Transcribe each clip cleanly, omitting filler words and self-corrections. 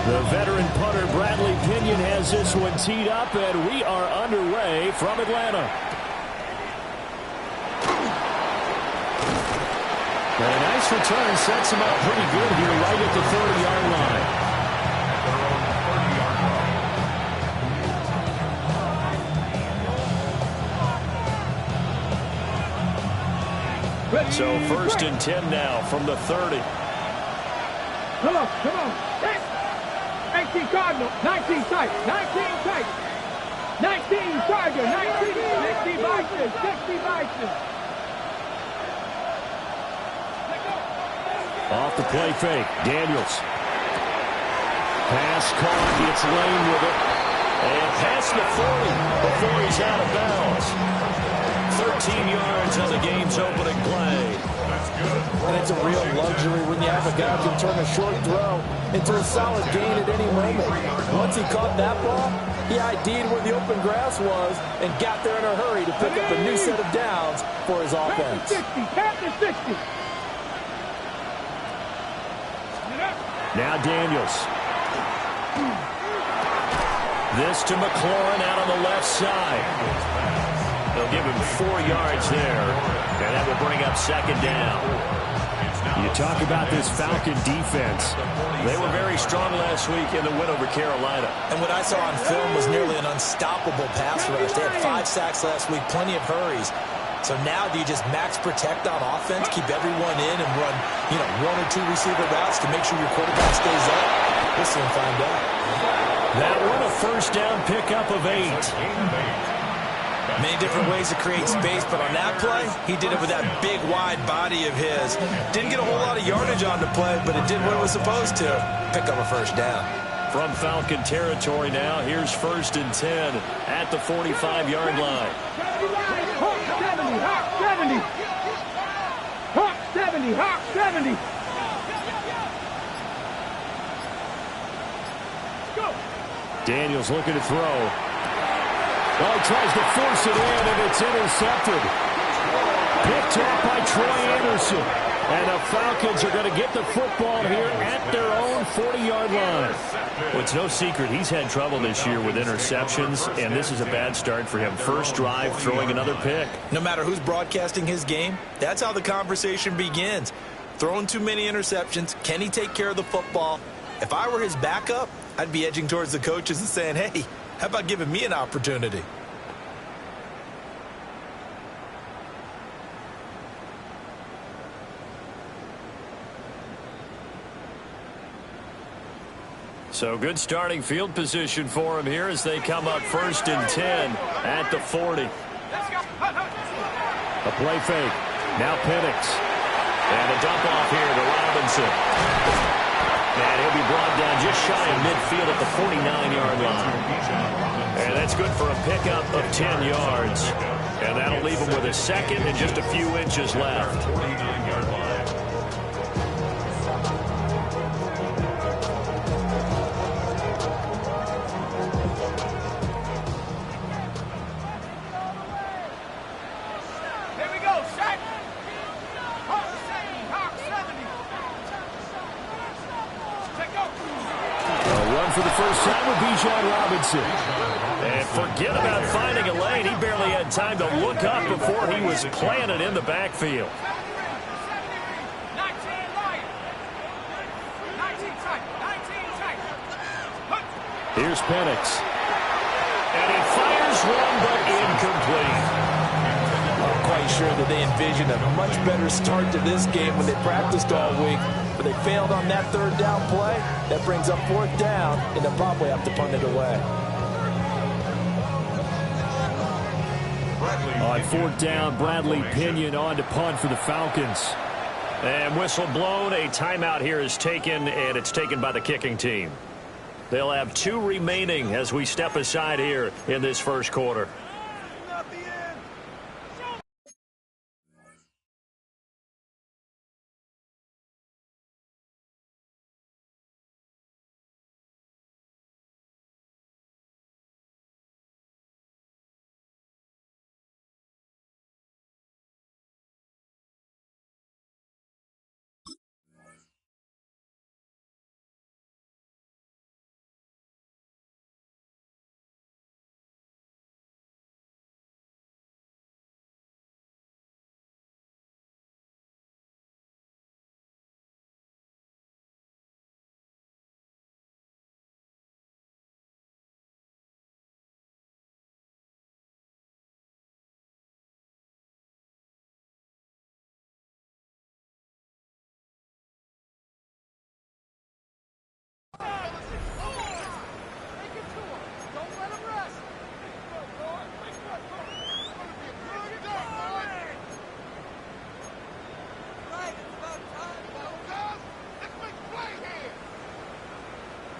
The veteran punter Bradley Pinion has this one teed up, and we are underway from Atlanta. And a nice return sets him up pretty good here right at the 30-yard line. So 1st and 10 now from the 30. Come on. 19 Cardinal, 19 tight, 19 tight, 19 Charger, 19, 60 Bison, 60 Bison. Off the play fake, Daniels. Pass caught, gets lane with it. And past the 40 before he's out of bounds. 13 yards on the game's opening play. And it's a real luxury when you have a guy who can turn a short throw into a solid gain at any moment. Once he caught that ball, he ID'd where the open grass was and got there in a hurry to pick up a new set of downs for his offense. Pass the 60. Now Daniels. This to McLaurin out on the left side. They'll give him 4 yards there, and that will bring up 2nd down. You talk about this Falcon defense. They were very strong last week in the win over Carolina. And what I saw on film was nearly an unstoppable pass rush. They had 5 sacks last week, plenty of hurries. So now do you just max protect on offense, keep everyone in, and run, 1 or 2 receiver routes to make sure your quarterback stays up? We'll soon find out. That one a 1st down pickup of 8. Many different ways to create space, but on that play, he did it with that big, wide body of his. Didn't get a whole lot of yardage on the play, but it did what it was supposed to, pick up a 1st down. From Falcon territory now, here's 1st and 10 at the 45-yard line. Hawk 70. Hawk 70. Hawk 70. Go. Daniels looking to throw. Oh, he tries to force it in, and it's intercepted. Picked off by Troy Anderson. And the Falcons are going to get the football here at their own 40-yard line. Well, it's no secret he's had trouble this year with interceptions, and this is a bad start for him. First drive, throwing another pick. No matter who's broadcasting his game, that's how the conversation begins. Throwing too many interceptions, can he take care of the football? If I were his backup, I'd be edging towards the coaches and saying, hey, how about giving me an opportunity? So good starting field position for him here as they come up 1st and 10 at the 40. A play fake. Now Penix. And a dump off here to Robinson. And he'll be brought down just shy of midfield at the 49-yard line. And that's good for a pickup of 10 yards. And that'll leave him with a 2nd and just a few inches left. 49-yard line. For the first time with Bijan Robinson. And forget about finding a lane. He barely had time to look up before he was planted in the backfield. Here's Penix. And he fires one, but incomplete. I'm quite sure that they envisioned a much better start to this game when they practiced all week. But they failed on that 3rd down play. That brings up 4th down, and they'll probably have to punt it away. On 4th down, Bradley Pinion on to punt for the Falcons. And whistle blown. A timeout here is taken, and it's taken by the kicking team. They'll have 2 remaining as we step aside here in this 1st quarter.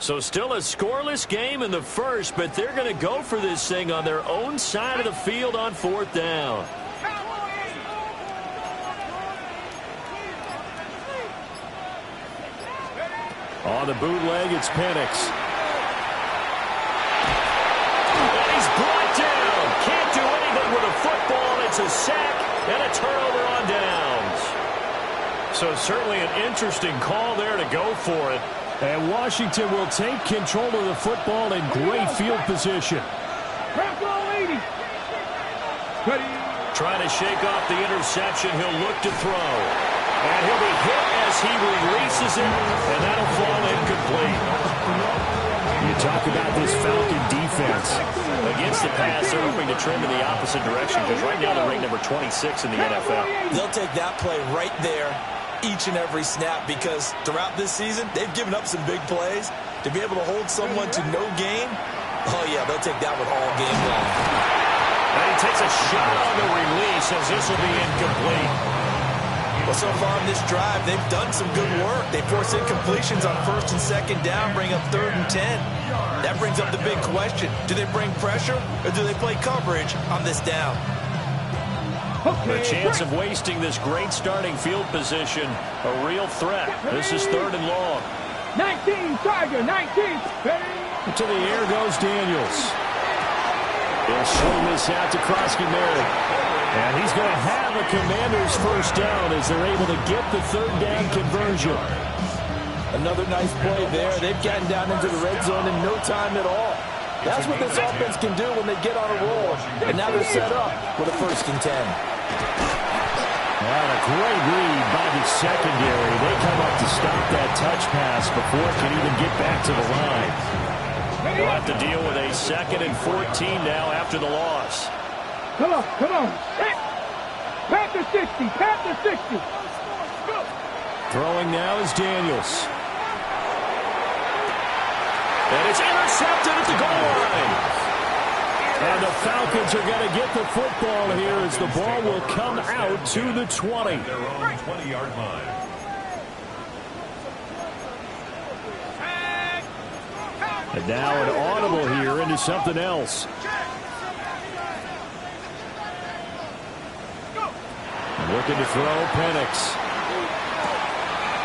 So still a scoreless game in the first, but they're going to go for this thing on their own side of the field on 4th down. On the bootleg, it's Penix. And he's brought down. Can't do anything with a football. It's a sack and a turnover on downs. So certainly an interesting call there to go for it. And Washington will take control of the football in great field position. Trying to shake off the interception. He'll look to throw. And he'll be hit as he releases it, and that'll fall incomplete. You talk about this Falcon defense. Against the pass, they're hoping to trend in the opposite direction because right now they're ranked number 26 in the NFL. They'll take that play right there each and every snap because throughout this season, they've given up some big plays. To be able to hold someone to no gain, oh, yeah, they'll take that one all game long. And he takes a shot on the release as this will be incomplete. Well, so far in this drive, they've done some good work. They force incompletions on 1st and 2nd down, bring up 3rd and 10. That brings up the big question. Do they bring pressure or do they play coverage on this down? The chance of wasting this great starting field position, a real threat. This is 3rd and long. 19, Tiger, 19. To the air goes Daniels. He'll swing this out to Krosky-Mary. And he's going to have a Commander's first down as they're able to get the 3rd down conversion. Another nice play there. They've gotten down into the red zone in no time at all. That's what this offense can do when they get on a roll. And now they're set up with a 1st and 10. And a great read by the secondary. They come up to stop that touch pass before it can even get back to the line. They'll have to deal with a 2nd and 14 now after the loss. Come on, come on. Panther 60, Panther 60. Throwing now is Daniels. And it's intercepted at the goal line. And the Falcons are going to get the football here as the ball will come out to the 20. Their own 20-yard line. And now an audible here into something else. Looking to throw, Penix.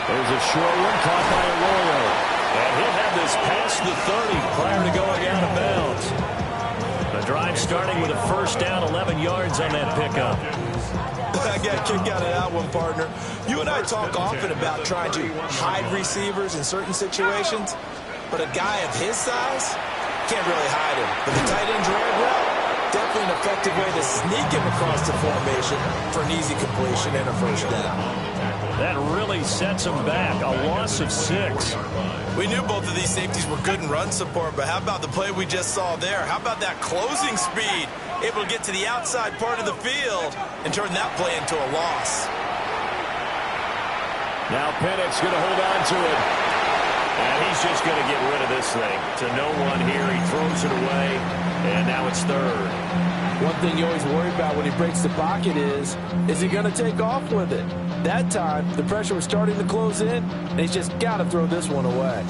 There's a short one caught by Arroyo. And he'll have this past the 30 prior to going out of bounds. The drive starting with a 1st down, 11 yards on that pickup. I got a kick out of that one, partner. You and I talk often about trying to hide receivers in certain situations, but a guy of his size can't really hide him. But the tight end drag route, definitely an effective way to sneak him across the formation for an easy completion and a 1st down. That really sets him back. A loss of 6. We knew both of these safeties were good in run support, but how about the play we just saw there? How about that closing speed? Able to get to the outside part of the field and turn that play into a loss. Now Penix going to hold on to it. And he's just going to get rid of this thing. To no one here. He throws it away. And now it's 3rd. One thing you always worry about when he breaks the pocket is he going to take off with it? That time, the pressure was starting to close in, and he's just got to throw this one away.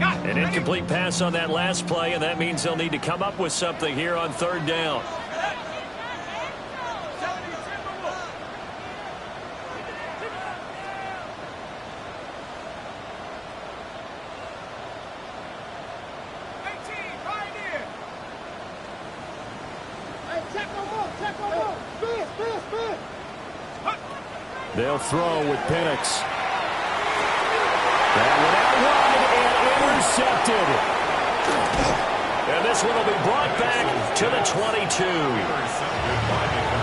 An incomplete pass on that last play, and that means they'll need to come up with something here on 3rd down. They'll throw with Penix. That one out wide and intercepted. And this one will be brought back to the 22.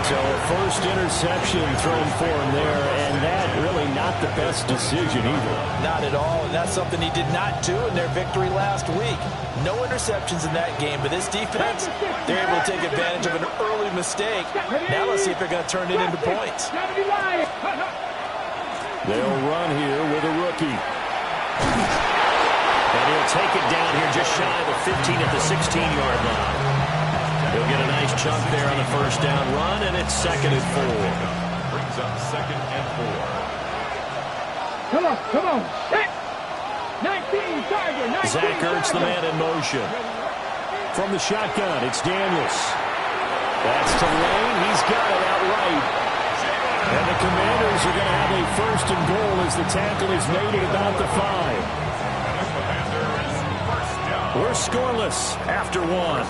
So a 1st interception thrown for him there, and that really not the best decision either. Not at all, and that's something he did not do in their victory last week. No interceptions in that game, but this defense, they're able to take advantage of an early mistake. Now let's see if they're going to turn it into points. They'll run here with a rookie. And he'll take it down here just shy of the 15 at the 16-yard line. He'll get a nice chunk there on the 1st down run, and it's 2nd and 4. Brings up 2nd and 4. Come on, come on. 19 Charger. 19 Zach Ertz, the man in motion. From the shotgun, it's Daniels. That's to Lane. He's got it outright. And the Commanders are going to have a first and goal as the tackle is made at about the 5. We're scoreless after one.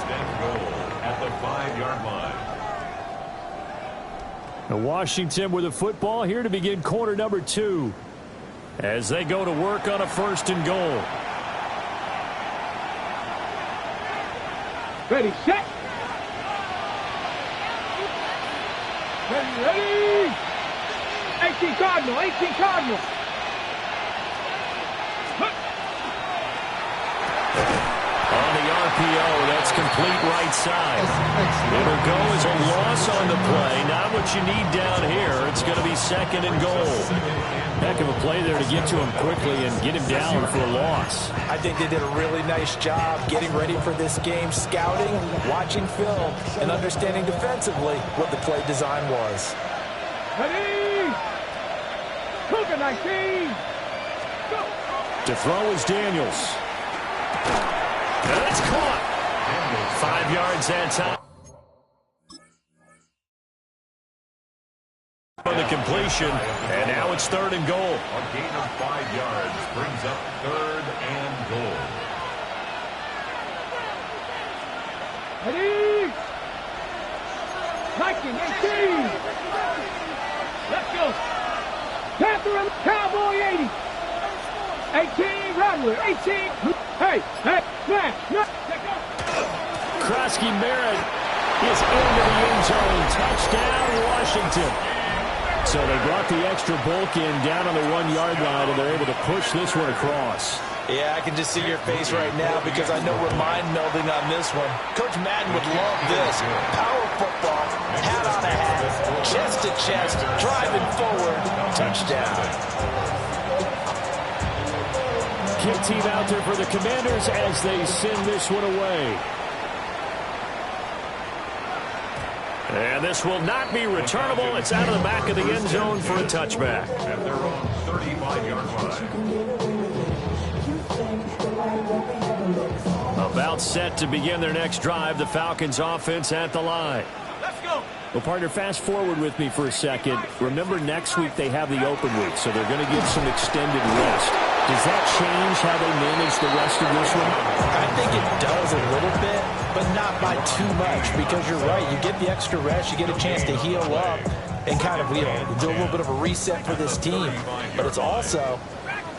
At the 5-yard line. And Washington with the football here to begin quarter number 2 as they go to work on a first and goal. Ready, set. Ready. 18 Cardinal. 18 Cardinal. On the RPO, that's complete right side. It'll go as a loss on the play. Not what you need down here. It's going to be second and goal. Heck of a play there to get to him quickly and get him down for a loss. I think they did a really nice job getting ready for this game, scouting, watching film, and understanding defensively what the play design was. Ready. Cougar 19. Go. To throw is Daniels. That's caught. 5 yards and time. For the completion, and now it's third and goal. A gain of 5 yards brings up third and goal. Ready. 19, 18. Let's go. Panther and Cowboy 80. 18, Rattler, 18. Hey, smash. Krosky Merritt is into the end zone. Touchdown, Washington. So they brought the extra bulk in down on the 1-yard line, and they're able to push this one across. Yeah, I can just see your face right now because I know we're mind-melding on this one. Coach Madden would love this. Power football, hat on a hat, chest to chest, driving forward, touchdown. Kick team out there for the Commanders as they send this one away. And this will not be returnable. It's out of the back of the end zone for a touchback. At their own 35-yard line. About set to begin their next drive. The Falcons offense at the line. Let's go. Well, partner, fast forward with me for a second. Remember, next week they have the open week, so they're going to get some extended rest. Does that change how they manage the rest of this one? I think it does a little bit, but not by too much, because you're right. You get the extra rest, you get a chance to heal up and kind of do a little bit of a reset for this team. But it's also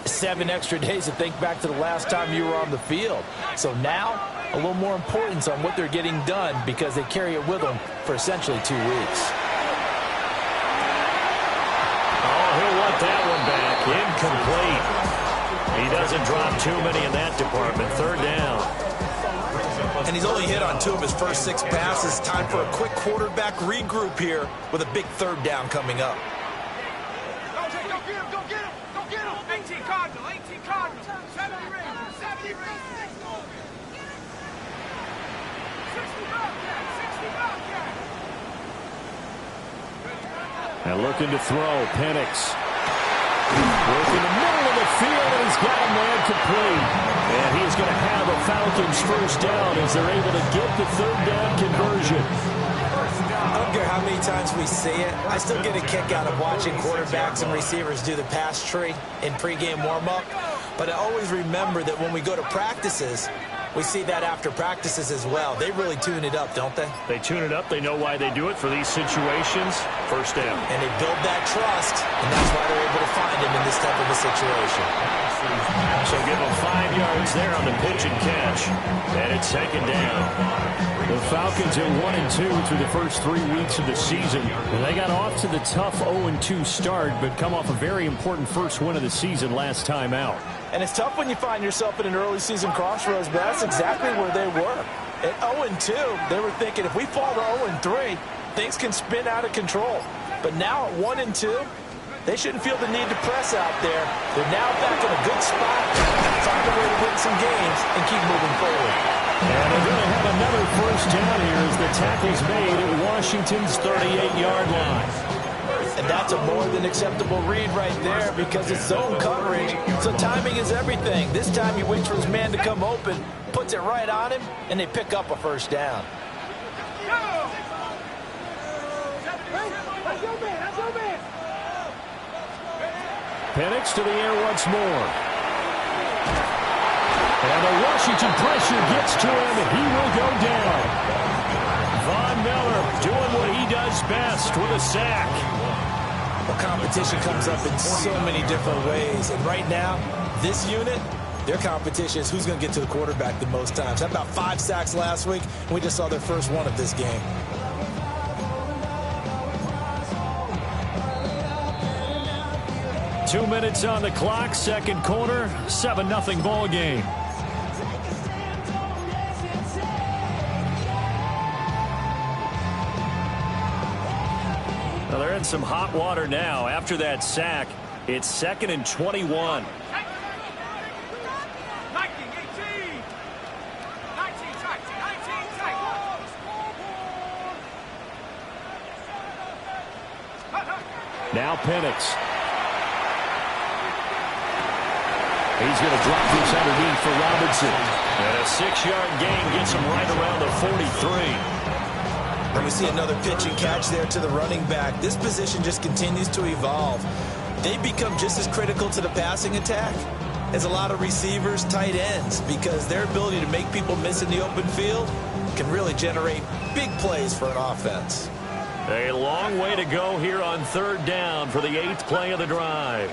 7 extra days to think back to the last time you were on the field. So now, a little more importance on what they're getting done because they carry it with them for essentially 2 weeks. Oh, he'll want that one back. Incomplete. He doesn't drop too many in that department. Third down. And he's only hit on 2 of his first 6 passes. Time for a quick quarterback regroup here with a big third down coming up. Go get him. Go get him. Go get him. 18 Cardinal. 18 Cardinal. 70 rings. 70 rings. 60 Bobcat. 60 Bobcat. And looking to throw. Penix. Work in the middle of the field, and he's got him there complete. And he's going to have a Falcons first down as they're able to get the third down conversion. I don't care how many times we see it. I still get a kick out of watching quarterbacks and receivers do the pass tree in pregame warm-up. But I always remember that when we go to practices, we see that after practices as well. They really tune it up, don't they? They tune it up. They know why they do it for these situations. First down. And they build that trust, and that's why they're able to find him in this type of a situation. So give them 5 yards there on the pitch and catch. And it's second down. The Falcons are 1-2 through the first 3 weeks of the season. And they got off to the tough 0-2 start, but come off a very important first win of the season last time out. And it's tough when you find yourself in an early season crossroads, but that's exactly where they were. At 0-2, they were thinking if we fall to 0-3, things can spin out of control. But now at 1-2, they shouldn't feel the need to press out there. They're now back in a good spot, find a way to win some games, and keep moving forward. And they're going to have another first down here as the tackle's made at Washington's 38-yard line. And that's a more than acceptable read right there because it's zone coverage. So timing is everything. This time he waits for his man to come open, puts it right on him, and they pick up a first down. Penix to the air once more. And the Washington pressure gets to him, and he will go down. Von Miller doing what he does best with a sack. Well, competition comes up in so many different ways. And right now, this unit, their competition is who's going to get to the quarterback the most times. Had about 5 sacks last week, and we just saw their first one of this game. Two minutes on the clock, second quarter, 7-0 ball game. Well, they're in some hot water now. After that sack, it's 2nd and 21. Now Penix. He's going to drop this underneath for Robinson. And a 6-yard gain gets him right around the 43. And we see another pitch and catch there to the running back. This position just continues to evolve. They become just as critical to the passing attack as a lot of receivers, tight ends, because their ability to make people miss in the open field can really generate big plays for an offense. A long way to go here on 3rd down for the 8th play of the drive.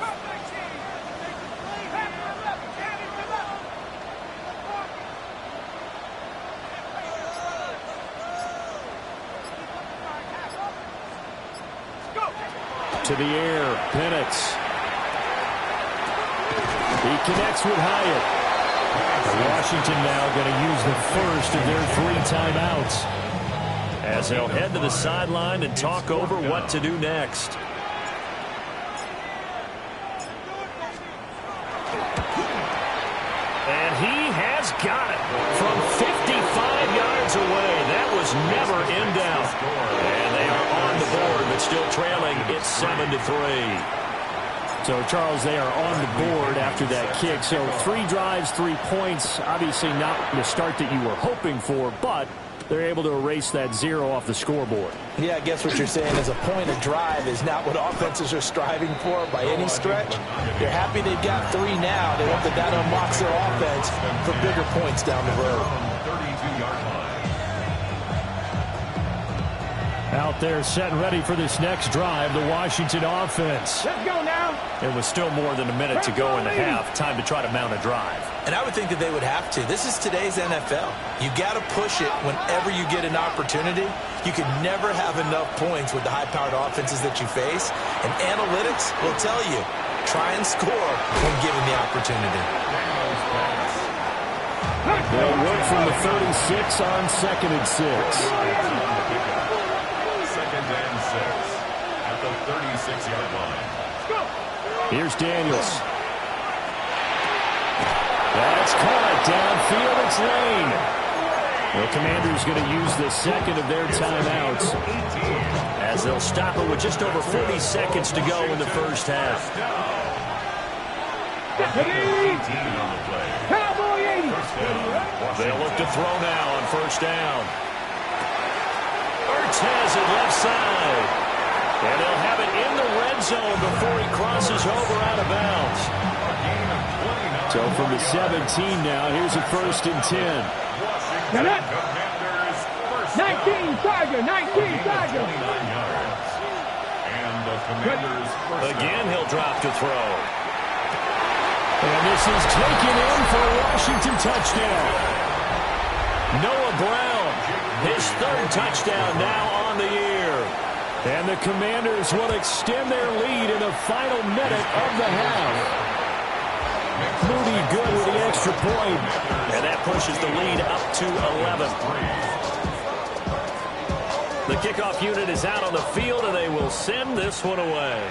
To the air, Penix. He connects with Hyatt. Washington now going to use the first of their 3 timeouts, as they'll head to the sideline and talk over what to do next. And he has got it from 55 yards away. That was never in doubt. And they are on the board, but still trailing. It's 7-3. So, Charles, they are on the board after that kick. So 3 drives, 3 points. Obviously not the start that you were hoping for, but they're able to erase that 0 off the scoreboard. Yeah, I guess what you're saying is a point of drive is not what offenses are striving for by any stretch. They're happy they've got 3 now. They hope that unlocks their offense for bigger points down the road. Out there set and ready for this next drive, the Washington offense. Let's go now. It was still more than a minute to go in the half. Time to try to mount a drive. And I would think that they would have to. This is today's NFL. You got to push it whenever you get an opportunity. You can never have enough points with the high-powered offenses that you face. And analytics will tell you, try and score when given the opportunity. They'll work from the 36 on 2nd and 6. 2nd and 6 at the 36-yard line. Here's Daniels. That's caught downfield. It's Lane. The Commanders going to use the 2nd of their timeouts, as they'll stop it with just over 40 seconds to go in the first half. They'll look to throw now on 1st down. Ertz has it left side. And they'll have it in the red zone before he crosses over out of bounds. So from the 17 now, here's a 1st and 10. 19 Charger, 19 Charger. And the Commanders Again, he'll drop to throw. And this is taken in for a Washington touchdown. Noah Brown, his 3rd touchdown now on the year. And the Commanders will extend their lead in the final minute of the half. Moody good with the extra point. And that pushes the lead up to 11. The kickoff unit is out on the field, and they will send this one away.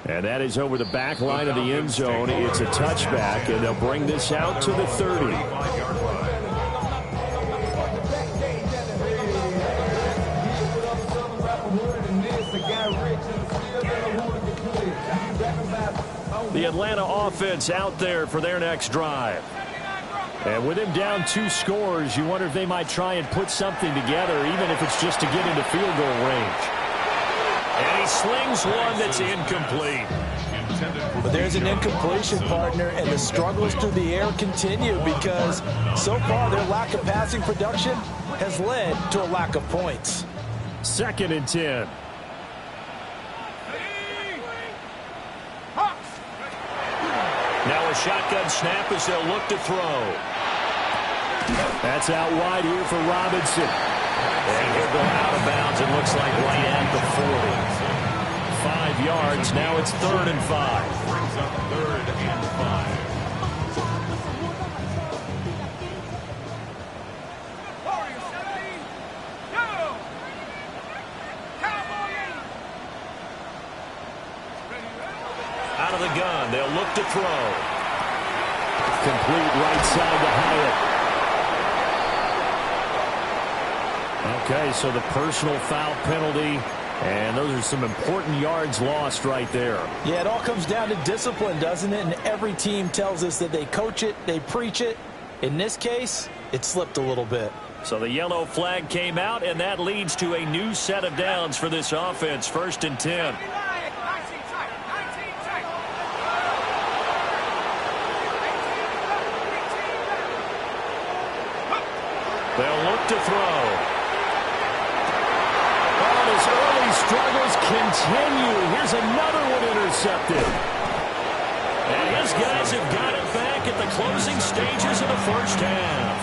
And that is over the back line of the end zone. It's a touchback, and they'll bring this out to the 30. The Atlanta offense out there for their next drive. And with him down 2 scores, you wonder if they might try and put something together, even if it's just to get into field goal range. And he slings one that's incomplete. But there's an incompletion, partner, and the struggles through the air continue because so far their lack of passing production has led to a lack of points. 2nd and 10. Now a shotgun snap as they'll look to throw. That's out wide here for Robinson. And he'll go out of bounds. It looks like right at the 40. 5 yards. Now it's 3rd and 5. Brings up 3rd and 5. Out of the gun. They'll look to throw. Complete right side to Hyatt. Okay, so the personal foul penalty, and those are some important yards lost right there. Yeah, it all comes down to discipline, doesn't it? And every team tells us that they coach it, they preach it. In this case, it slipped a little bit. So the yellow flag came out, and that leads to a new set of downs for this offense. 1st and 10. They'll look to throw. His early struggles continue. Here's another one intercepted. And his guys have got it back at the closing stages of the first half.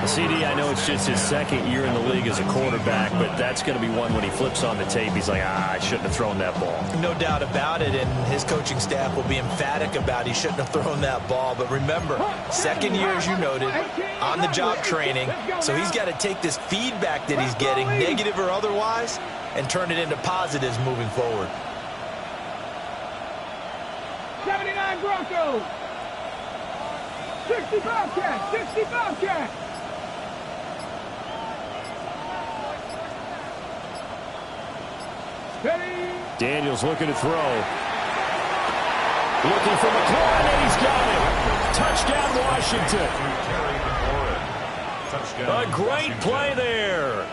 CD, I know it's just his 2nd year in the league as a quarterback, but that's going to be one when he flips on the tape. He's like, I shouldn't have thrown that ball. No doubt about it, and his coaching staff will be emphatic about he shouldn't have thrown that ball. But remember, 2nd year, as you noted, on-the-job training, so he's got to take this feedback that he's getting, negative or otherwise, and turn it into positives moving forward. 79 Broncos. 65 Cats. 65 Cats. Daniels looking to throw. Looking for McLaurin, and he's got it. Touchdown, Washington. A great play there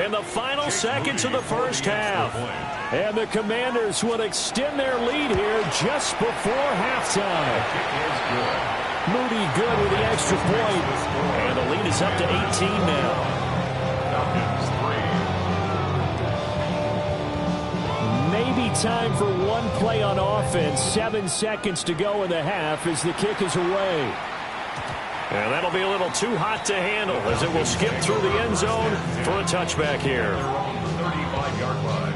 in the final seconds of the first half. And the Commanders will extend their lead here just before halftime. Moody good with the extra point. And the lead is up to 18 now. Maybe time for one play on offense. 7 seconds to go in the half as the kick is away. And that'll be a little too hot to handle as it will skip through the end zone for a touchback here. 35-yard line.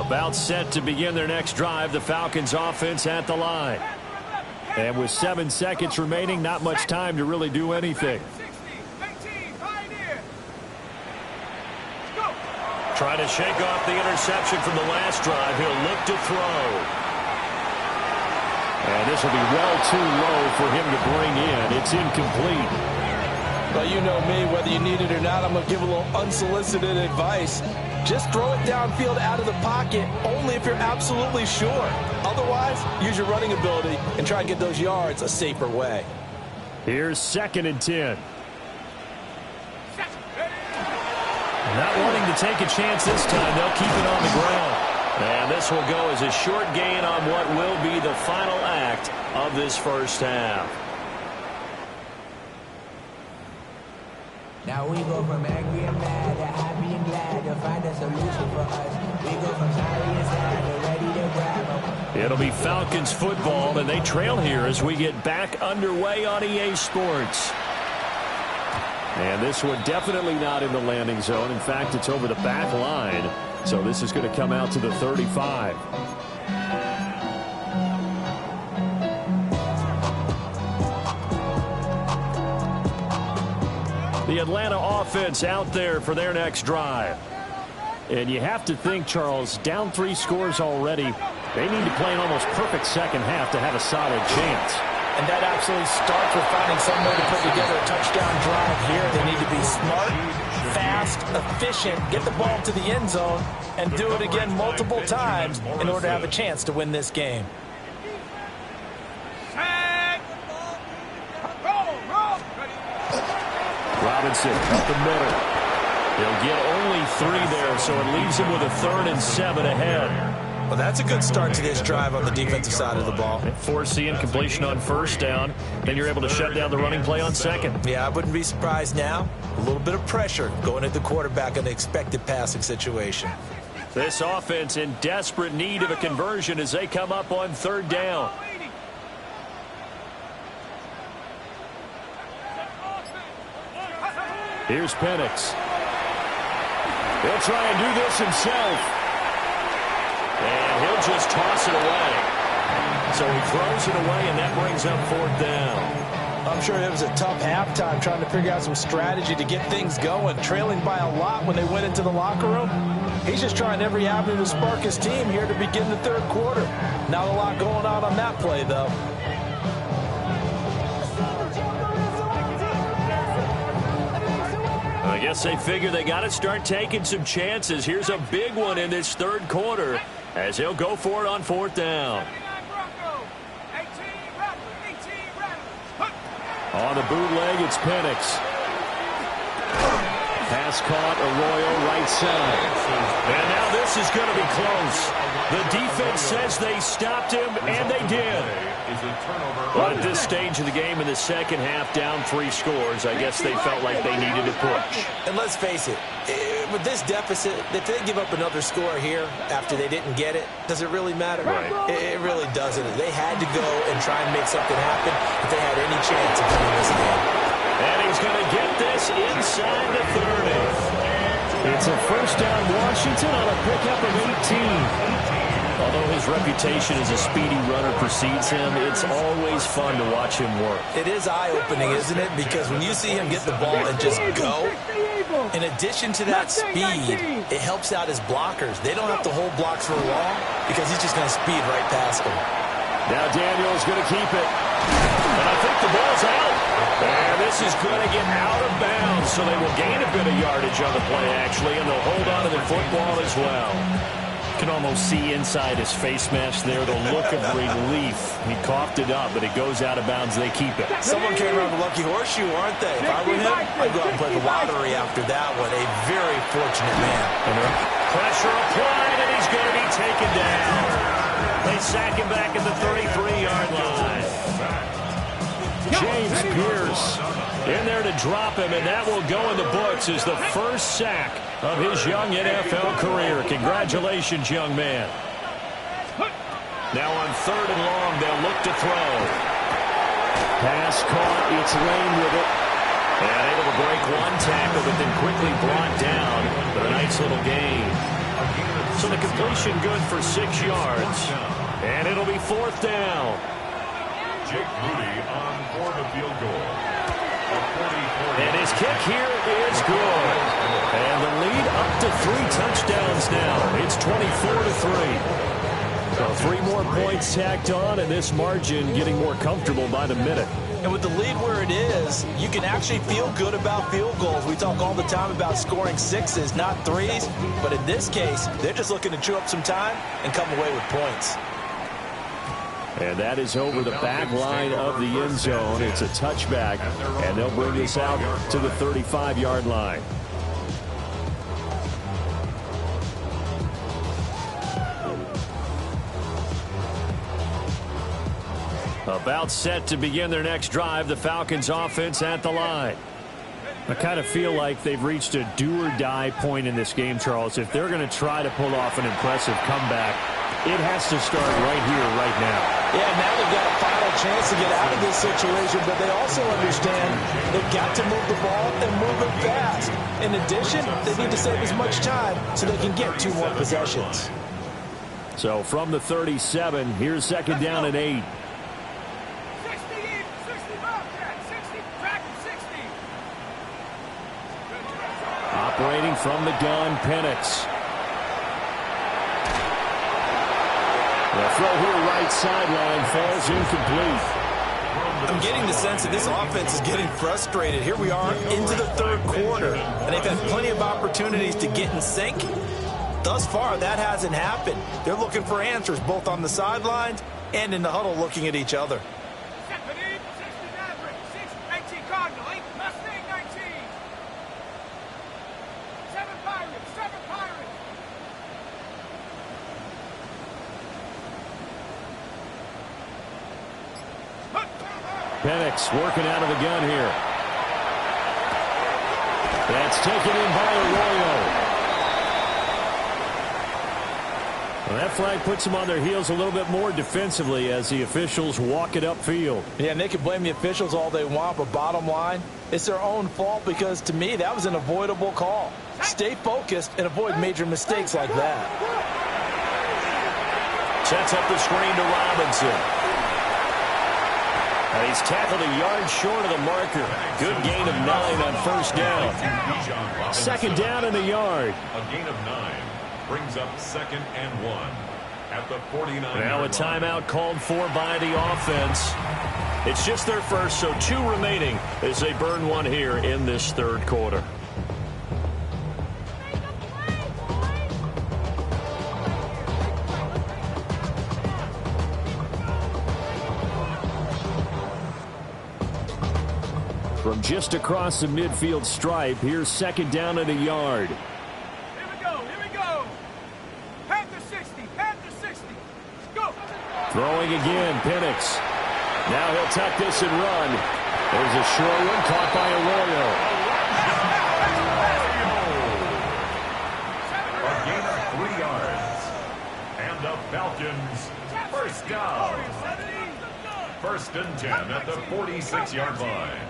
About set to begin their next drive, the Falcons offense at the line. And with 7 seconds remaining, not much time to really do anything. Trying to shake off the interception from the last drive. He'll look to throw. And this will be well too low for him to bring in. It's incomplete. Well, you know me, whether you need it or not, I'm going to give a little unsolicited advice. Just throw it downfield out of the pocket only if you're absolutely sure. Otherwise, use your running ability and try and get those yards a safer way. Here's 2nd and 10. Not wanting to take a chance this time. They'll keep it on the ground. And this will go as a short gain on what will be the final act of this first half. Now we go from angry and mad to happy and glad to find a solution for us. We go from sorry and sad to ready to grab them. It'll be Falcons football, and they trail here as we get back underway on EA Sports. And this one definitely not in the landing zone. In fact, it's over the back line. So this is going to come out to the 35. The Atlanta offense out there for their next drive. And you have to think, Charles, down 3 scores already. They need to play an almost perfect second half to have a solid chance. And that absolutely starts with finding some way to put together a touchdown drive here. They need to be smart, fast, efficient, get the ball to the end zone, and do it again multiple times in order to have a chance to win this game. Robinson up the middle. He'll get only 3 there, so it leaves him with a 3rd and 7 ahead. Well, that's a good start to this drive on the defensive side of the ball. Forcing completion on 1st down. Then you're able to shut down the running play on 2nd. Yeah, I wouldn't be surprised now. A little bit of pressure going at the quarterback in an expected passing situation. This offense in desperate need of a conversion as they come up on 3rd down. Here's Penix. He'll try and do this himself. And he'll just toss it away. So he throws it away, and that brings up 4th down. I'm sure it was a tough halftime trying to figure out some strategy to get things going, trailing by a lot when they went into the locker room. He's just trying every avenue to spark his team here to begin the 3rd quarter. Not a lot going on that play, though. I guess they figure they got to start taking some chances. Here's a big one in this 3rd quarter as he'll go for it on 4th down. On the bootleg, it's Penix. Pass caught, Arroyo right side. And now this is going to be close. The defense says they stopped him, and they did. But at this stage of the game in the 2nd half, down 3 scores, I guess they felt like they needed to push. And let's face it, with this deficit, if they give up another score here after they didn't get it, does it really matter? Right. It really doesn't. They had to go and try and make something happen if they had any chance of winning this game. And he's going to get this inside the 30. It's a 1st down Washington on a pickup of 18. Although his reputation as a speedy runner precedes him, it's always fun to watch him work. It is eye-opening, isn't it? Because when you see him get the ball and just go, in addition to that speed, it helps out his blockers. They don't have to hold blocks for long because he's just going to speed right past them. Now Daniel's going to keep it. And I think the ball's out. And this is going to get out of bounds, so they will gain a bit of yardage on the play, actually, and they'll hold on to the football as well. You can almost see inside his face mask there the look of relief. He coughed it up, but it goes out of bounds. They keep it. Someone came around the lucky horseshoe, aren't they? If I were him, I'd go out and play the lottery after that one. A very fortunate man. Pressure applied, and he's going to be taken down. They sack him back at the 33-yard line. James Pierce in there to drop him, and that will go in the books as the first sack of his young NFL career. Congratulations, young man. Now on 3rd and long, they'll look to throw. Pass caught. It's Lane with it. And able to break 1 tackle, but then quickly brought down for a nice little gain. So the completion good for 6 yards. And it'll be 4th down. Jake Moody on for the field goal. And his kick here is good. And the lead up to 3 touchdowns now. It's 24-3. So 3 more points tacked on, and this margin getting more comfortable by the minute. And with the lead where it is, you can actually feel good about field goals. We talk all the time about scoring 6s, not 3s. But in this case, they're just looking to chew up some time and come away with points. And that is over the back line of the end zone. It's a touchback, and they'll bring this out to the 35-yard line. About set to begin their next drive, the Falcons offense at the line. I kind of feel like they've reached a do-or-die point in this game, Charles. If they're going to try to pull off an impressive comeback, it has to start right here, right now. Yeah, now they've got a final chance to get out of this situation, but they also understand they've got to move the ball and move it fast. In addition, they need to save as much time so they can get 2 more possessions. So from the 37, here's 2nd down and 8. Operating from the gun, Penix. The throw here right sideline falls incomplete. I'm getting the sense that this offense is getting frustrated. Here we are into the third quarter, and they've had plenty of opportunities to get in sync. Thus far, that hasn't happened. They're looking for answers both on the sidelines and in the huddle looking at each other. Penix working out of the gun here. That's taken in by Arroyo. Well, that flag puts them on their heels a little bit more defensively as the officials walk it upfield. Yeah, and they can blame the officials all they want, but bottom line, it's their own fault because, to me, that was an avoidable call. Stay focused and avoid major mistakes like that. Sets up the screen to Robinson. And he's tackled a yard short of the marker. Good gain of 9 on first down. Second down and a yard. A gain of 9 brings up 2nd and 1 at the 49. Now a timeout called for by the offense. It's just their first, so 2 remaining as they burn one here in this third quarter. From just across the midfield stripe, here's second down and a yard. Here we go. Panther 60. Go. Throwing again, Penix. Now he'll tuck this and run. There's a short one caught by Arroyo. A gain of 3 yards. And the Falcons, first down. 1st and 10 at the 46-yard line.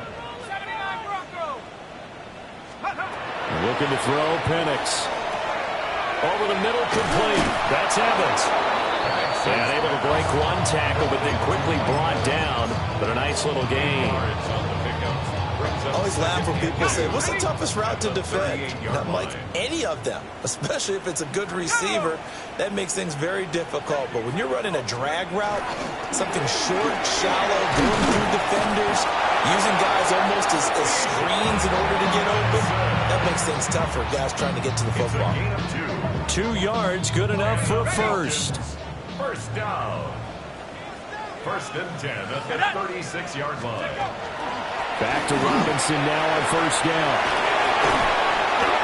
Looking to throw, Penix. Over the middle, complete. That's Evans. And able to break one tackle, but then quickly brought down. But a nice little gain. I always laugh when people say, what's the toughest route to defend? Not like any of them, especially if it's a good receiver. That makes things very difficult. But when you're running a drag route, something short, shallow, going through defenders, using guys almost as screens in order to get open, that makes things tough for guys trying to get to the football. 2 yards, good enough for a first. First down. 1st and 10 at the 36-yard line. Back to Robinson now on first down.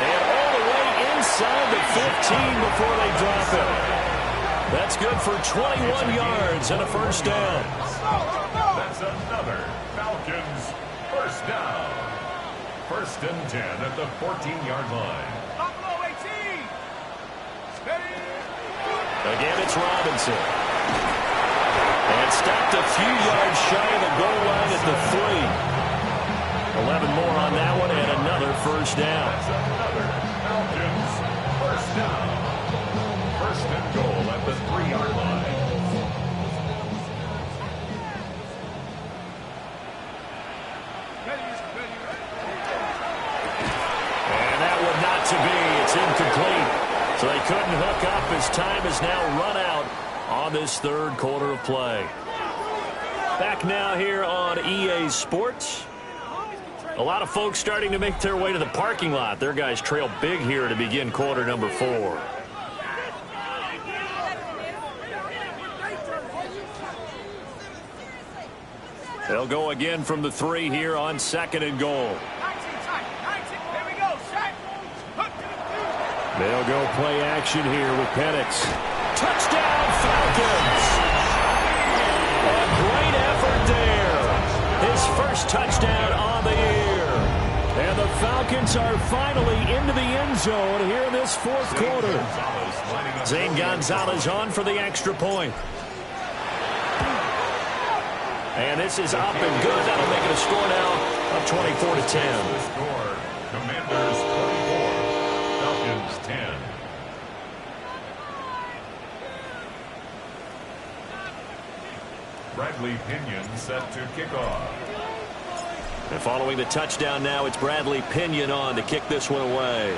And all the way inside the 15 before they drop it. That's good for 21 yards and a first down. That's another Falcons first down. 1st and 10 at the 14-yard line. Again, it's Robinson. And stopped a few yards shy of the goal line at the 3. 11 more on that one and another first down. That's another Falcons first down. 1st and goal at the 3-yard line. And that one not to be. It's incomplete. So they couldn't hook up as time is now run out on this third quarter of play. Back now here on EA Sports. A lot of folks starting to make their way to the parking lot. Their guys trail big here to begin quarter number 4. They'll go again from the 3 here on 2nd and goal. They'll go play action here with Penix. Touchdown, Falcons! A great effort there. His first touchdown on the year. And the Falcons are finally into the end zone here in this fourth quarter. Zane Gonzalez on for the extra point. And this is up and good. That'll make it a score now of 24-10. The score, Commanders 24, Falcons 10. Bradley Pinion set to kick off. And following the touchdown now, it's Bradley Pinion on to kick this one away.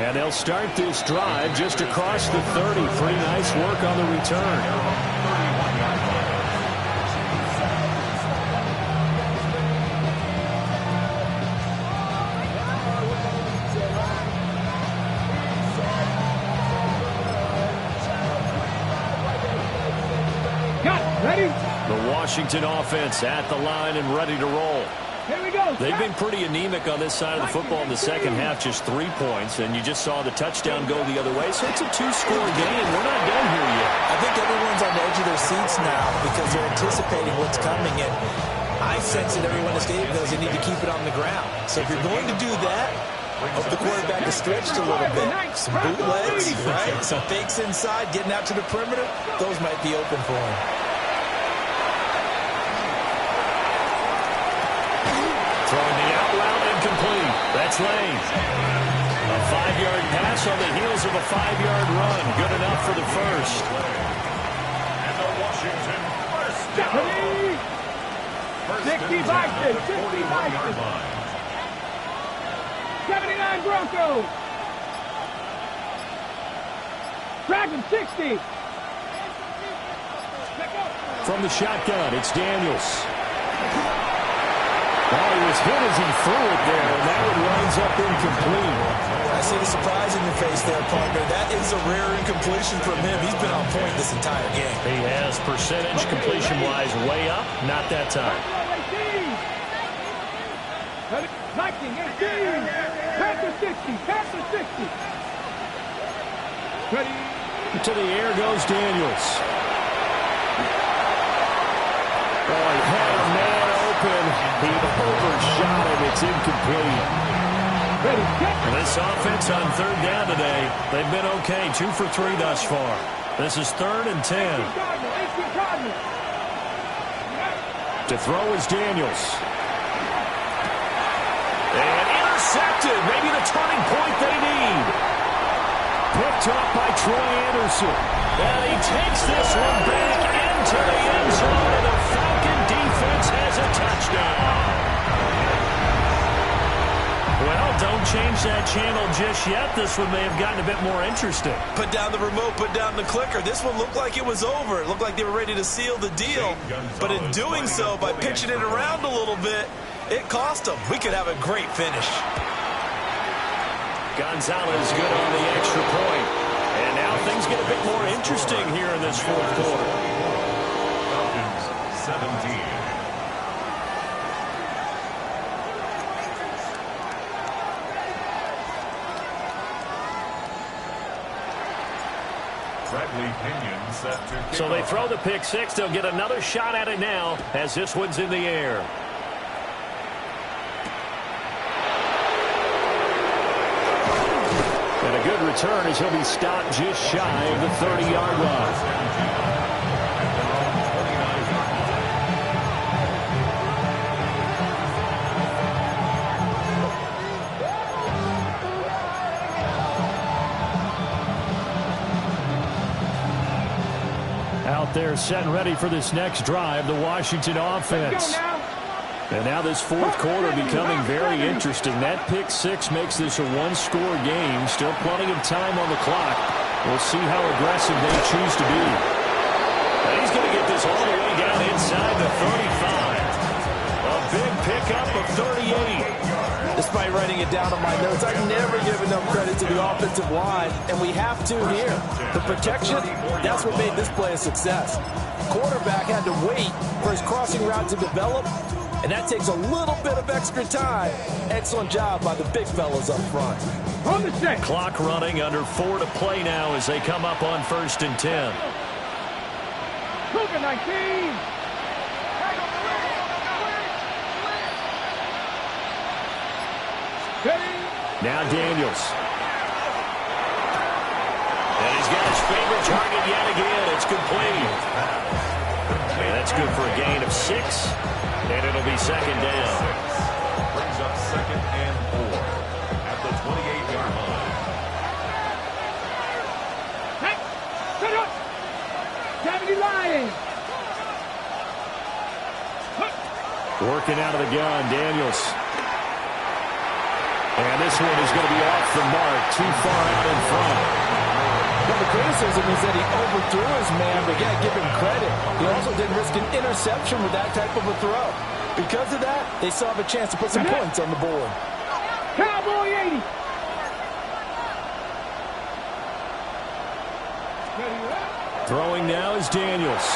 And they'll start this drive just across the 30. Pretty nice work on the return. Ready? The Washington offense at the line and ready to roll. Here we go. They've been pretty anemic on this side of the football in the second half, just 3 points, and you just saw the touchdown go the other way. So it's a 2-score game. We're not done here yet. I think everyone's on the edge of their seats now because they're anticipating what's coming, and I sense that everyone in Stadium knows they need to keep it on the ground. So if you're going to do that, hope the quarterback is stretched a little bit. Some bootlegs, right? Some fakes inside, getting out to the perimeter. Those might be open for him. Throwing the out route incomplete. That's Lane. A 5-yard pass on the heels of a 5-yard run. Good enough for the first. And the Washington first down. 60 Vikings. 41-yard line. 79 Broncos. Dragon 60. From the shotgun, it's Daniels. Oh, he was hit as he threw it there, and that one winds up incomplete. I see the surprise in your face there, partner. That is a rare incompletion from him. He's been on point this entire game. He has percentage completion-wise way up, not that time. Viking 18. Panther 60. Panther 60. Ready? To the air goes Daniels. Oh, he had a man open. He overshot it. It's incomplete. Ready? And this offense on third down today, they've been okay. 2 for 3 thus far. This is 3rd and 10. To throw is Daniels. And intercepted. Maybe the turning point they need. Picked up by Troy Anderson. And he takes this one back into the end zone. And the Falcon defense has a touchdown. Well, don't change that channel just yet. This one may have gotten a bit more interesting. Put down the remote, put down the clicker. This one looked like it was over. It looked like they were ready to seal the deal. But in doing so, by pitching it around a little bit, it cost them. We could have a great finish. Gonzalez good on the extra point. And now things get a bit more interesting here in this fourth quarter. Falcons 17. Bradley Pinion set to kick So they off. throw the pick six. They'll get another shot at it now as this one's in the air. And a good return as he'll be stopped just shy of the 30-yard line. Out there set and ready for this next drive, the Washington offense. And now this fourth quarter becoming very interesting. That pick six makes this a one-score game. Still plenty of time on the clock. We'll see how aggressive they choose to be. And he's going to get this all the way down inside the 35. A big pickup of 38. Despite writing it down on my notes, I've never given enough credit to the offensive line, and we have to here. The protection, that's what made this play a success. Quarterback had to wait for his crossing route to develop, and that takes a little bit of extra time. Excellent job by the big fellas up front. On the set. Clock running, under 4 to play now as they come up on 1st and 10. Cougar 19. Now Daniels. And he's got his favorite target yet again. It's complete. And that's good for a gain of 6. And it'll be second down. Brings up 2nd and 4 at the 28-yard line. Hey, set up. 70 Lions. Working out of the gun, Daniels. And this one is going to be off the mark, too far out in front. Well, the criticism is that he overthrew his man, but yeah, give him credit. He also didn't risk an interception with that type of a throw. Because of that, they still have a chance to put some points on the board. Cowboy 80. Throwing now is Daniels.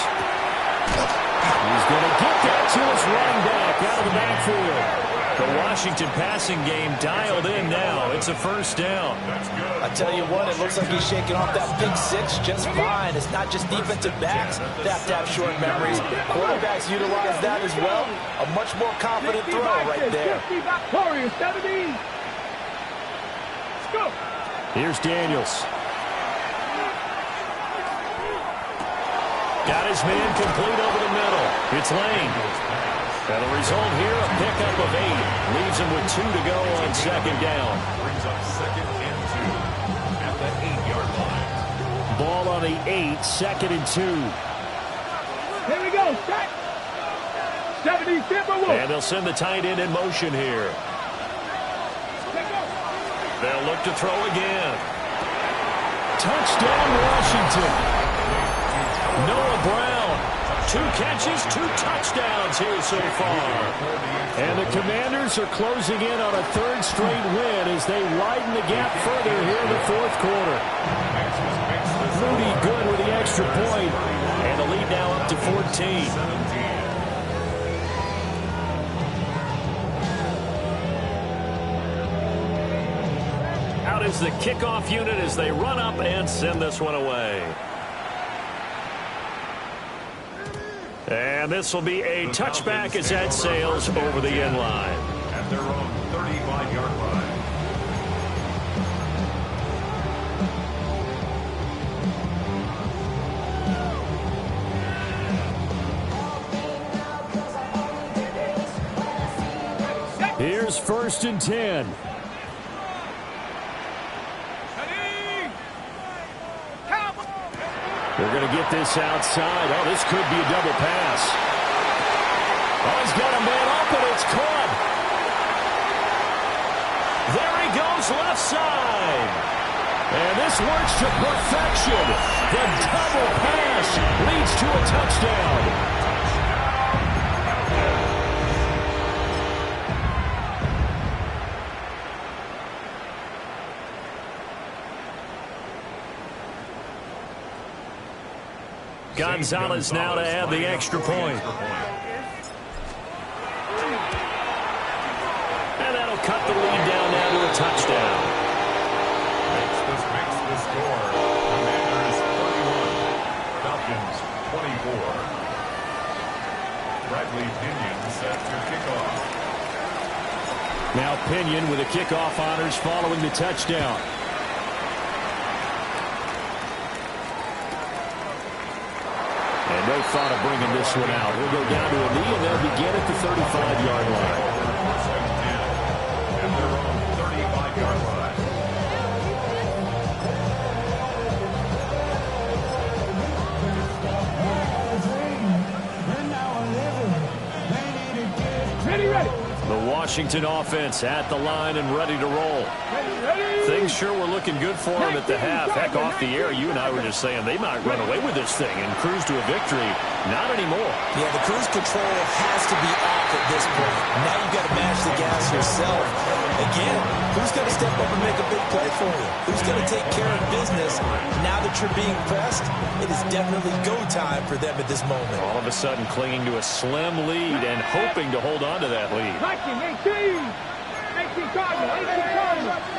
He's going to get that to his running back out of the backfield. The Washington passing game dialed in now. It's a first down. I tell you what, it looks like he's shaking off that pick six just fine. It's not just defensive backs that have to have short memories. Quarterbacks utilize that as well. A much more confident throw right there. Warriors 70. Let's go. Here's Daniels. Got his man complete over the middle. It's Lane. And the result here, a pickup of 8. Leaves him with 2 to go on second down. Brings up 2nd and 2 at the 8-yard line. Ball on the 8, 2nd and 2. Here we go. Set. 70 Timberwolves. And they'll send the tight end in motion here. They'll look to throw again. Touchdown, Washington. Noah Brown, 2 catches, 2 touchdowns here so far. And the Commanders are closing in on a 3rd straight win as they widen the gap further here in the 4th quarter. Moody good with the extra point, and the lead now up to 14. Out is the kickoff unit as they run up and send this one away. And this will be a touchback as that sails over the end line. At their own 35-yard line. Here's 1st and 10. They're going to get this outside. Oh, this could be a double pass. Oh, he's got a man up, and it's caught. There he goes, left side. And this works to perfection. The double pass leads to a touchdown. Gonzalez now to add the extra point. And that'll cut the lead down now to a touchdown. Makes the score. Commanders 31, Falcons 24. Bradley Pinion set to kick off. Now Pinion with the kickoff honors following the touchdown. And no thought of bringing this one out. We'll go down to a knee, and they'll begin at the 35-yard line. At their own 35-yard line. Ready. The Washington offense at the line and ready to roll. Things sure were looking good for them at the half. Heck, off the air, you and I were just saying they might run away with this thing and cruise to a victory. Not anymore. Yeah, the cruise control has to be off at this point. Now you've got to match the gas yourself. Again, who's going to step up and make a big play for you? Who's going to take care of business? Now that you're being pressed, it is definitely go time for them at this moment. All of a sudden clinging to a slim lead and hoping to hold on to that lead. 18 Cardinals.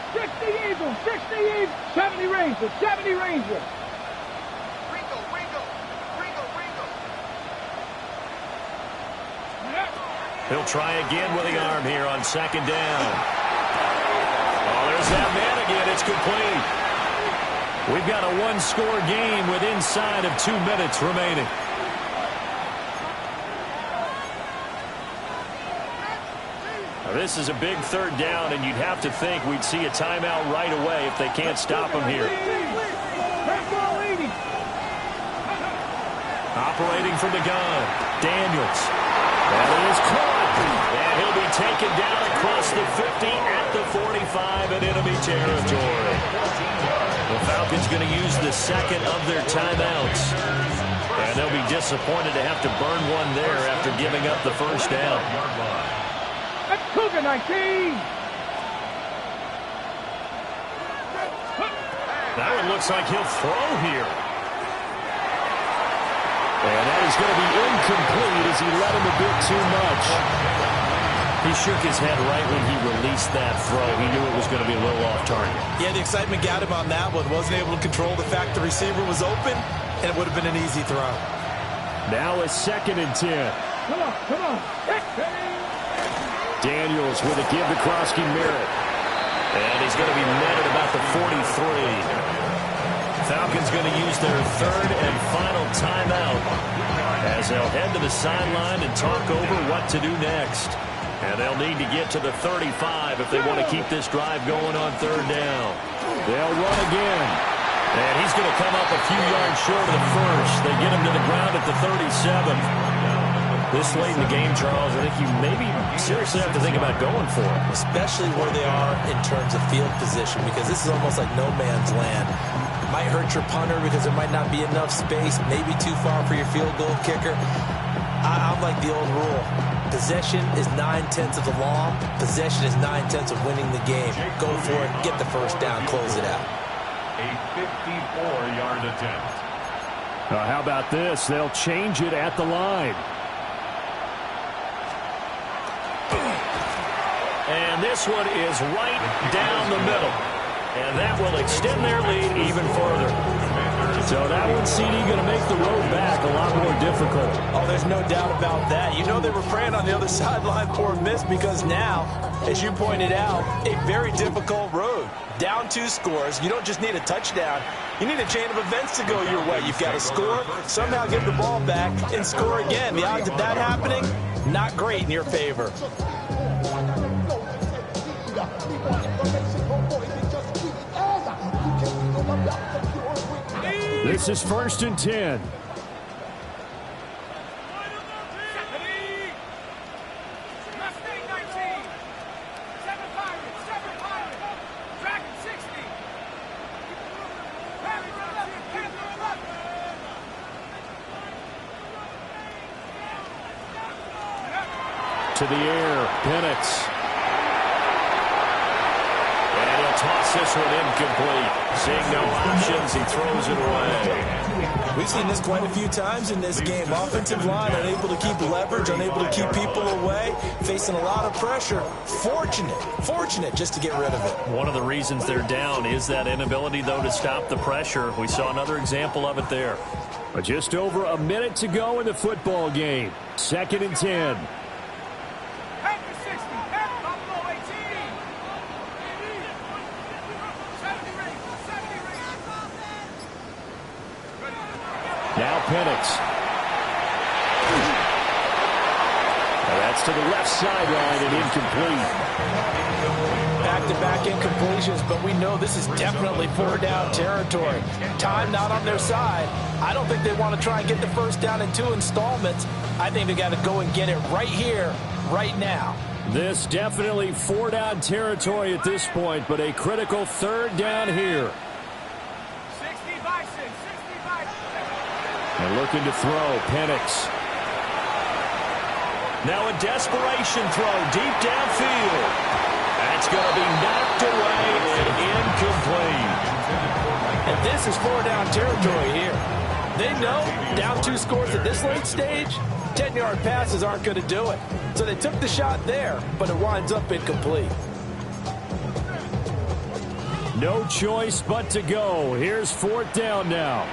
60 Eagles, 70 Rangers, 70 Rangers. He'll try again with the arm here on 2nd down. Oh, there's that man again. It's complete. We've got a 1-score game with inside of 2 minutes remaining. Now, this is a big 3rd down, and you'd have to think we'd see a timeout right away if they can't stop him here. Operating from the gun, Daniels. And he is caught. And he'll be taken down across the 50 at the 45 in enemy territory. The Falcons going to use the second of their timeouts. And they'll be disappointed to have to burn one there after giving up the first down. That's Cougar 19. Now it looks like he'll throw here. And that is going to be incomplete as he let him a bit too much. He shook his head right when he released that throw. He knew it was going to be a little off target. Yeah, the excitement got him on that one. Wasn't able to control the fact the receiver was open, and it would have been an easy throw. Now a 2nd and 10. Come on. Daniels with a give to Kroski Merritt. And he's going to be met at about the 43. Falcons going to use their 3rd and final timeout as they'll head to the sideline and talk over what to do next. And they'll need to get to the 35 if they want to keep this drive going on 3rd down. They'll run again. And he's going to come up a few yards short of the first. They get him to the ground at the 37. This late in the game, Charles, I think you maybe seriously have to think about going for it. Especially where they are in terms of field position, because this is almost like no man's land. It might hurt your punter because there might not be enough space, maybe too far for your field goal kicker. I'm like the old rule. Possession is 9/10 of the law. Possession is 9/10 of winning the game. Go for it, get the first down, close it out. A 54-yard attempt. How about this? They'll change it at the line. And this one is right down the middle. And that will extend their lead even further. So that one, CD, going to make the road back a lot more difficult. Oh, there's no doubt about that. You know they were praying on the other sideline for a miss because now, as you pointed out, a very difficult road. Down 2 scores. You don't just need a touchdown. You need a chain of events to go your way. You've got to score, somehow get the ball back, and score again. The odds of that happening, not great in your favor. This is 1st and 10. To the air, Penix. And he'll toss this one incomplete. Seeing no options, he throws it away. We've seen this quite a few times in this game. Offensive line unable to keep leverage, unable to keep people away, facing a lot of pressure. Fortunate just to get rid of it. One of the reasons they're down is that inability, though, to stop the pressure. We saw another example of it there. Just over a minute to go in the football game. 2nd and 10. Now Penix. That's to the left sideline and incomplete. Back-to-back incompletions, but we know this is definitely 4th down territory. Time not on their side. I don't think they want to try and get the first down in 2 installments. I think they got to go and get it right here, right now. This definitely 4 down territory at this point, but a critical 3rd down here. And looking to throw, Penix. Now a desperation throw deep downfield. That's going to be knocked away and incomplete. And this is 4 down territory here. They know down 2 scores at this late stage, 10-yard passes aren't going to do it. So they took the shot there, but it winds up incomplete. No choice but to go. Here's 4th down now.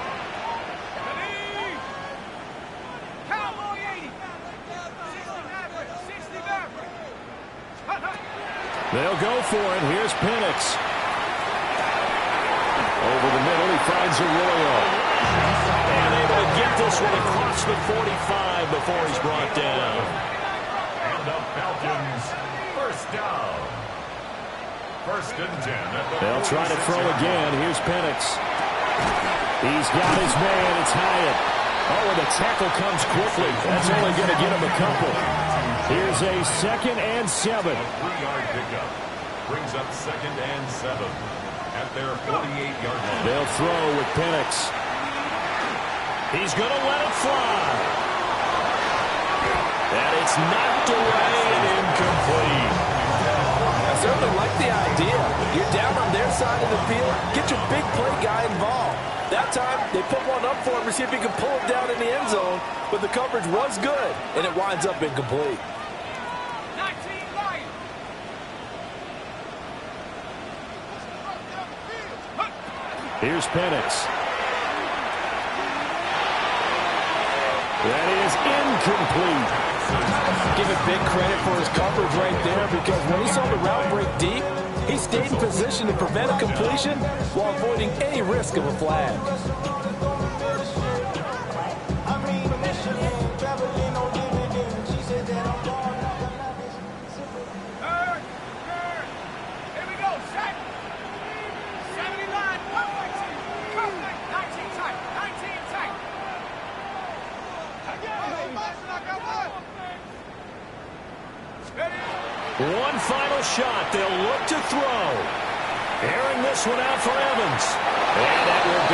They'll go for it. Here's Penix. Over the middle, he finds Arroyo. And able to get this one across the 45 before he's brought down. And the Falcons, 1st down. 1st and 10. They'll try to throw again. Here's Penix. He's got his man. It's Hyatt. Oh, the tackle comes quickly. That's only going to get him a couple. Here's a 2nd and 7. 3-yard pickup. Brings up 2nd and 7 at their 48-yard line. They'll throw with Penix. He's going to let it fly. And it's knocked away and incomplete. I certainly like the idea. You're down on their side of the field. Get your big play guy involved. That time, they put one up for him to see if he can pull it down in the end zone. But the coverage was good, and it winds up incomplete. 19 Lions. Here's Penix. That is incomplete. Give it big credit for his coverage right there, because when he saw the route break deep, he stayed in position to prevent a completion while avoiding any risk of a flag. Here we go, set. 79, 19 tight, 19 tight. One final shot. They'll look to throw. Airing this one out for Evans. And that will